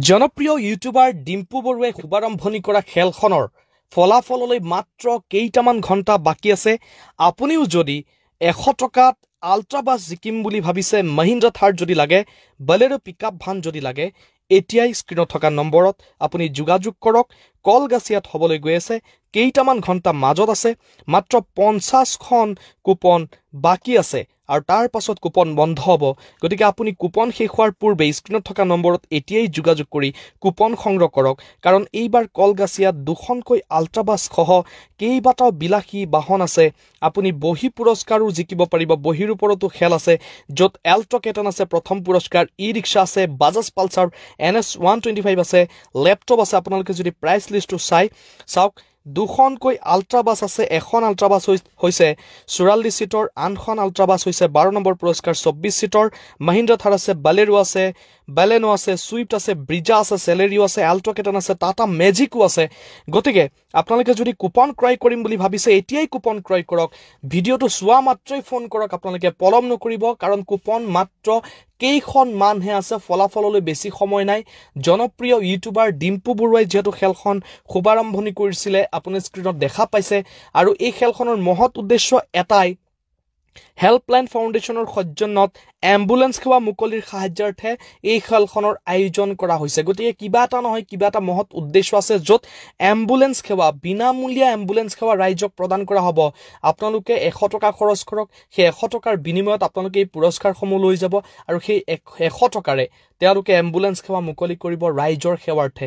জনপ্ৰিয় ইউটিউবাৰ ডিম্পু বৰুৱাই শুভাৰম্ভণি কৰা খেলখনৰ ফলাফললৈ মাত্ৰ কেইটামান ঘণ্টা বাকী আছে। আপুনিও যদি 100 টকাত আল্ট্ৰাবাছ জিকিম বুলি ভাবিছে, মহিন্দ্ৰা থাৰ যদি লাগে, বলেৰো পিকআপ ভান যদি লাগে, এতিয়াই স্ক্ৰীনত থকা নম্বৰত আপুনি যোগাযোগ কৰক। কলগাছিয়াত হ'বলৈ গৈ আছে, কেইটামান ঘণ্টা মাজত আছে, মাত্ৰ 50খন কুপন বাকী আছে আৰু তাৰ পাছত কুপন বন্ধ হ'ব। গতিকে আপুনি কুপন শেষ হোৱাৰ পূৰ্বে স্ক্ৰীনত থকা নম্বৰত এতিয়াই যোগাযোগ কৰি কুপন সংগ্ৰহ কৰক, কাৰণ এইবাৰ কলগাছিয়াত 2খনকৈ আল্ট্ৰাবাছ সহ কেইবাটাও বিলাসী বাহন আছে। আপুনি বহি পুৰস্কাৰো জিকিব পাৰিব। বহিৰ ওপৰতো খেল আছে, য'ত এল্টো কেটন আছে প্ৰথম পুৰস্কাৰ, ই ৰিক্সা আছে, বাজাজ পালচাৰ NS 125 আছে, লেপটপ আছে। আপোনালোকে যদি প্ৰাইচ লিষ্টটো চাওক, 2খনকৈ আল্ট্ৰাবাছ আছে। এখন আল্ট্ৰাবাছ হৈছে 44 সিটৰ, আনখন আল্ট্ৰাবাছ হৈছে 12 নম্বৰ পুৰস্কাৰ 24 সিটৰ। মহিন্দ্ৰা থাৰ আছে, বলেৰো আছে, বেলেনো আছে, সুইফ্ট আছে, ব্ৰিজা আছে, চেলেৰিও আছে, এল্টো কেটন আছে, টাটা মেজিকো আছে। গতিকে আপোনালোকে যদি কুপন ক্ৰয় কৰিম বুলি ভাবিছে, এতিয়াই কুপন ক্ৰয় কৰক। ভিডিঅ'টো চোৱা মাত্ৰই ফোন কৰক, আপোনালোকে পলম নকৰিব, কাৰণ কুপন মাত্ৰ কেইখনমানহে আছে। ফলাফললৈ বেছি সময় নাই। জনপ্ৰিয় ইউটিউবাৰ ডিম্পু বৰুৱাই যিহেতু খেলখন শুভাৰম্ভণি কৰিছিলে, আপুনি স্ক্ৰীনত দেখা পাইছে, আৰু এই খেলখনৰ মহৎ উদ্দেশ্য এটাই, হেল্পলাইন ফাউণ্ডেশ্যনৰ সৌজন্যত এম্বুলেন্স সেৱা মুকলিৰ সাহায্যাৰ্থে এই খেলখনৰ আয়োজন কৰা হৈছে। গতিকে কিবা এটা নহয় কিবা এটা মহৎ উদ্দেশ্য আছে, য'ত এম্বুলেন্স সেৱা, বিনামূলীয়া এম্বুলেন্স সেৱা ৰাইজক প্ৰদান কৰা হ'ব। আপোনালোকে 100 টকা খৰচ কৰক, সেই 100 টকাৰ বিনিময়ত আপোনালোকে এই পুৰস্কাৰসমূহ লৈ যাব, আৰু সেই 100 টকাৰে তেওঁলোকে এম্বুলেন্স সেৱা মুকলি কৰিব ৰাইজৰ সেৱাৰ্থে।